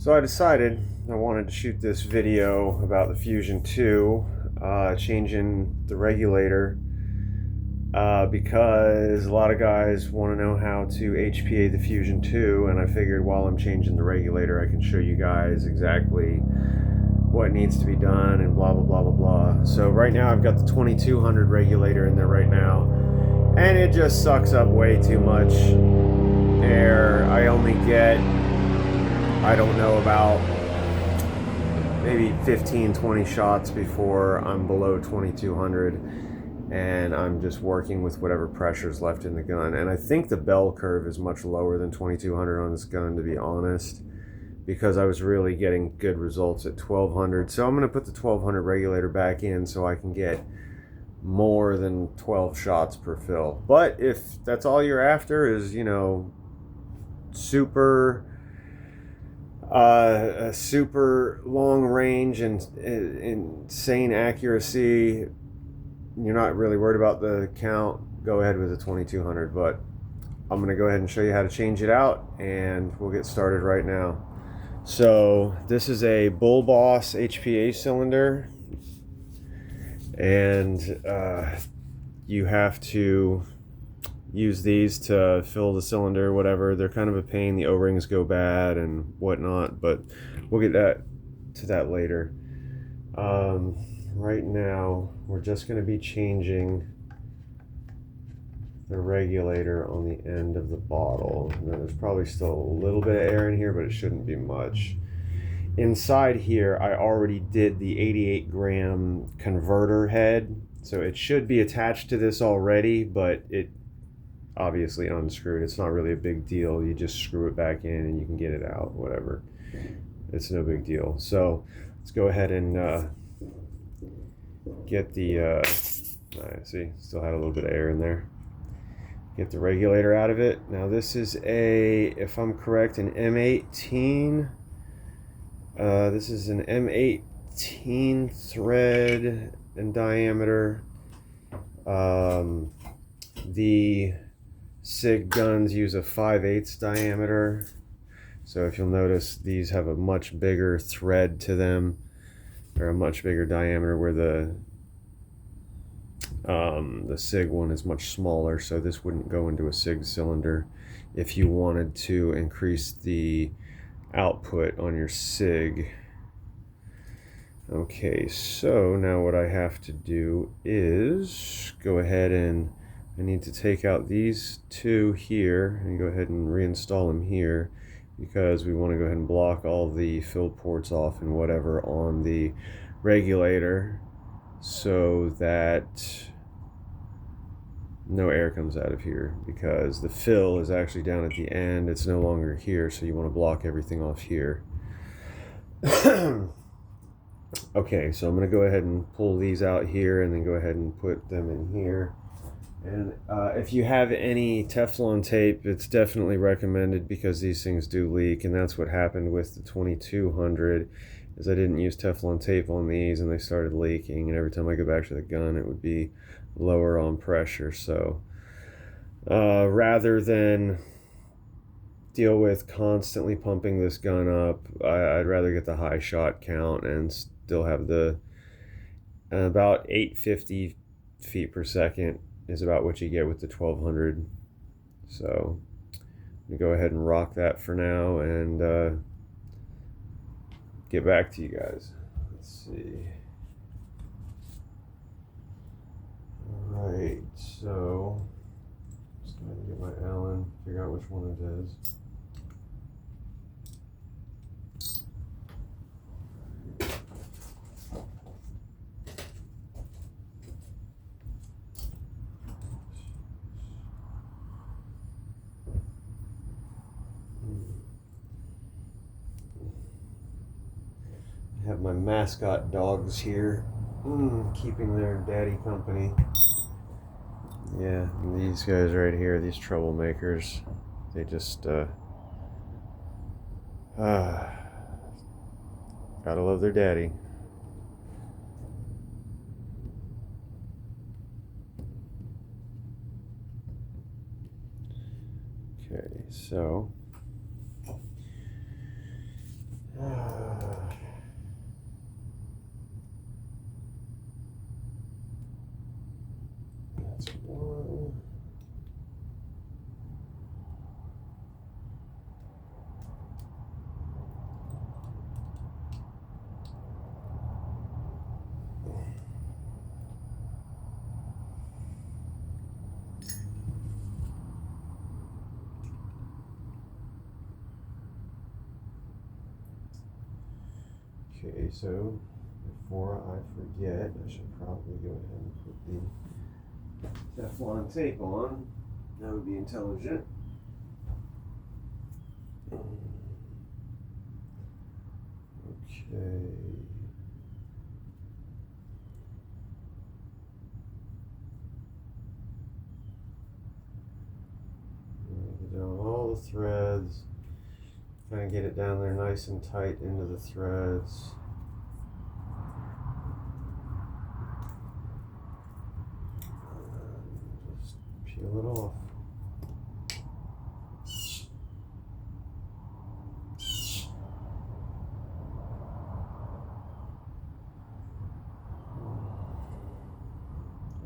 So I decided I wanted to shoot this video about the Fusion 2, changing the regulator, because a lot of guys want to know how to HPA the Fusion 2, and I figured while I'm changing the regulator I can show you guys exactly what needs to be done and blah blah blah blah blah. So right now I've got the 2200 regulator in there right now, and it just sucks up way too much air. I only get, I don't know, about maybe 15-20 shots before I'm below 2200, and I'm just working with whatever pressure's left in the gun. And I think the bell curve is much lower than 2200 on this gun, to be honest, because I was really getting good results at 1200. So I'm going to put the 1200 regulator back in so I can get more than 12 shots per fill. But if that's all you're after is, you know, super a super long range and insane accuracy, you're not really worried about the count, go ahead with the 2200. But I'm going to go ahead and show you how to change it out, and we'll get started right now. So this is a Bull Boss HPA cylinder, and you have to use these to fill the cylinder, whatever. They're kind of a pain. The O-rings go bad and whatnot, but we'll get to that later. Right now we're just going to be changing the regulator on the end of the bottle. Now, there's probably still a little bit of air in here, but it shouldn't be much. Inside here I already did the 88 gram converter head, so it should be attached to this already, but it obviously unscrewed. It's not really a big deal. You just screw it back in and you can get it out, whatever. It's no big deal. So let's go ahead and get the see, still had a little bit of air in there. Get the regulator out of it. Now this is a, if I'm correct, an M18. This is an M18 thread in diameter. The SIG guns use a 5/8 diameter, so if you'll notice, these have a much bigger thread to them, or a much bigger diameter, where the SIG one is much smaller, so this wouldn't go into a SIG cylinder if you wanted to increase the output on your SIG. Okay, so now what I have to do is go ahead and I need to take out these two here and go ahead and reinstall them here, because we want to go ahead and block all the fill ports off and whatever on the regulator, so that no air comes out of here, because the fill is actually down at the end. It's no longer here, so you want to block everything off here. Okay, so I'm going to go ahead and pull these out here and then go ahead and put them in here. And if you have any Teflon tape, it's definitely recommended, because these things do leak, and that's what happened with the 2200, is I didn't use Teflon tape on these and they started leaking, and every time I go back to the gun it would be lower on pressure. So rather than deal with constantly pumping this gun up, I'd rather get the high shot count and still have the about 850 feet per second is about what you get with the 1200. So I'm gonna go ahead and rock that for now and get back to you guys. Let's see. Alright, so just going to get my Allen, figure out which one it is. I have my mascot dogs here, keeping their daddy company. Yeah, these guys right here, these troublemakers, they just gotta love their daddy. Okay, so Okay, so before I forget, I should probably go ahead and put the Teflon tape on. That would be intelligent. Okay. Get down all the threads. Kind of get it down there nice and tight into the threads. Just peel it off.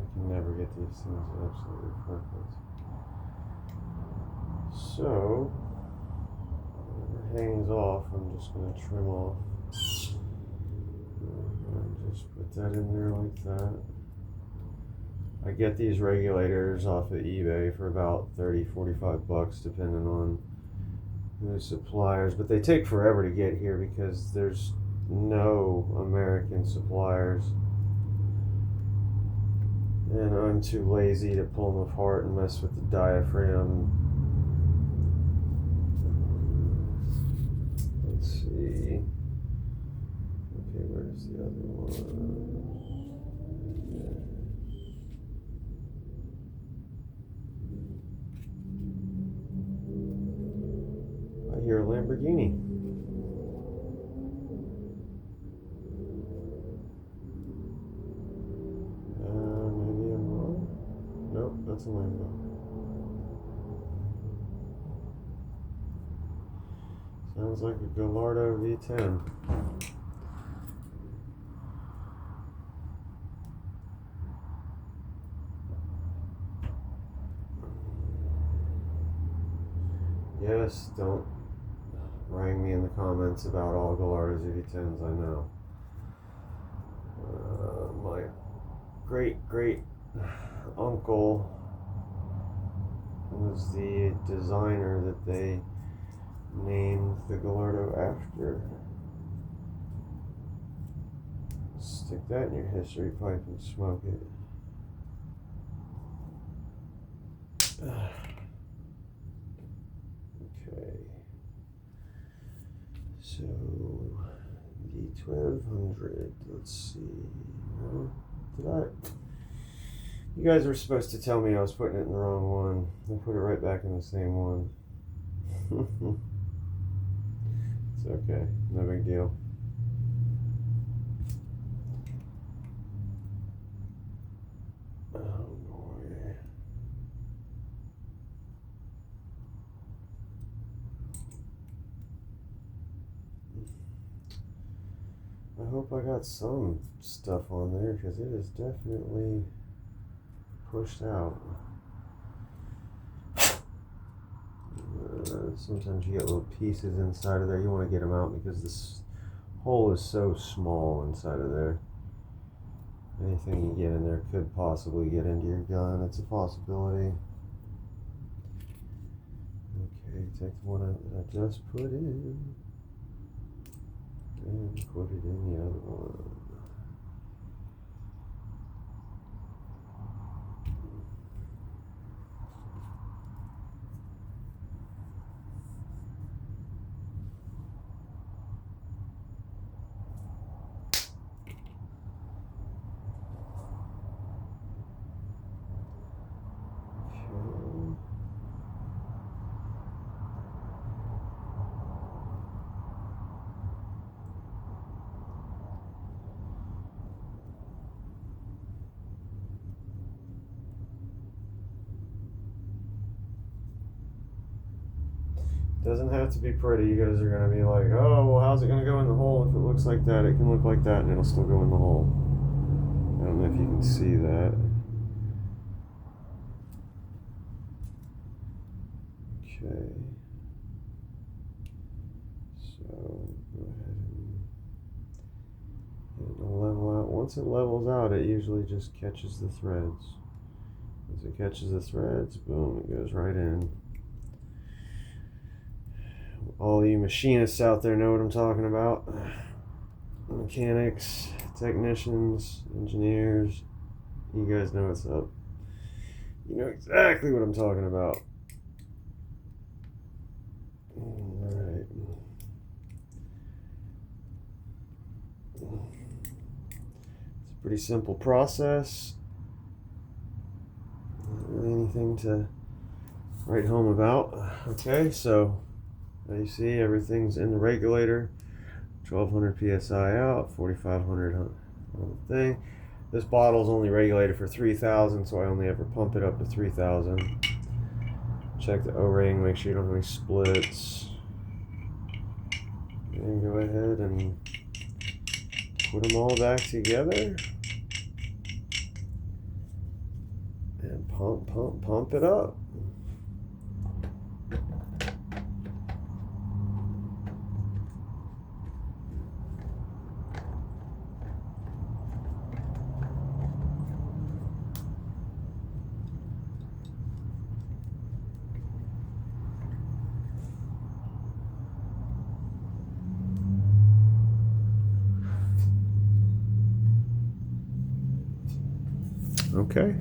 I can never get these things absolutely perfect. So, whatever hangs off, I'm just going to trim off. And just put that in there like that. I get these regulators off of eBay for about $30-$45 depending on the suppliers, but they take forever to get here because there's no American suppliers, and I'm too lazy to pull them apart and mess with the diaphragm. Let's see. Okay, where's the other one? I hear a Lamborghini. Maybe I'm wrong. Nope, that's a Lambo. Sounds like a Gallardo V10. Yes, don't write me in the comments about all Gallardo V10s, I know. My great uncle was the designer that they named the Gallardo after. Stick that in your history pipe and smoke it. Okay. So the 1200. Let's see. You guys were supposed to tell me I was putting it in the wrong one. I put it right back in the same one. It's okay. No big deal. Oh boy. I hope I got some stuff on there because it is definitely pushed out. Sometimes you get little pieces inside of there. You want to get them out because this hole is so small inside of there. Anything you get in there could possibly get into your gun. It's a possibility. Okay, take the one out that I just put in and put it in the other one. Doesn't have to be pretty. You guys are going to be like, oh, well, how's it going to go in the hole? If it looks like that, it can look like that and it'll still go in the hole. I don't know if you can see that. Okay. So go ahead and it'll level out. Once it levels out, it usually just catches the threads. Once it catches the threads, boom, it goes right in. All you machinists out there know what I'm talking about. mechanics, technicians, engineers, you guys know what's up. You know exactly what I'm talking about. Alright. It's a pretty simple process. Not really anything to write home about. Okay, so as you see, everything's in the regulator. 1200 psi out, 4500 on the thing. This bottle is only regulated for 3000, so I only ever pump it up to 3000. Check the O-ring, make sure you don't have any splits. And go ahead and put them all back together. And pump it up. Okay.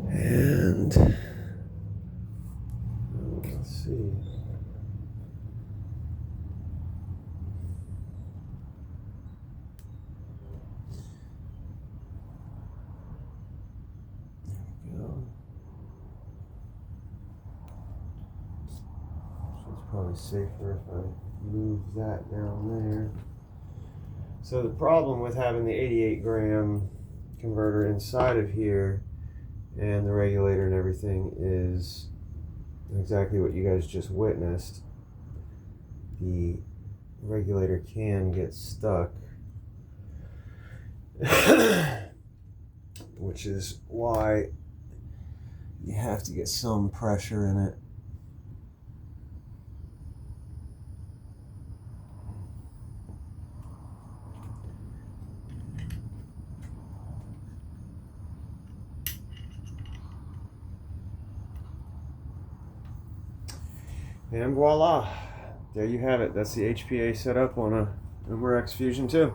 And let's see. There we go. So it's probably safer if I move that down there. So the problem with having the 88 gram converter inside of here and the regulator and everything is exactly what you guys just witnessed. The regulator can get stuck, which is why you have to get some pressure in it. And voila, there you have it. That's the HPA setup on a Umarex Fusion 2.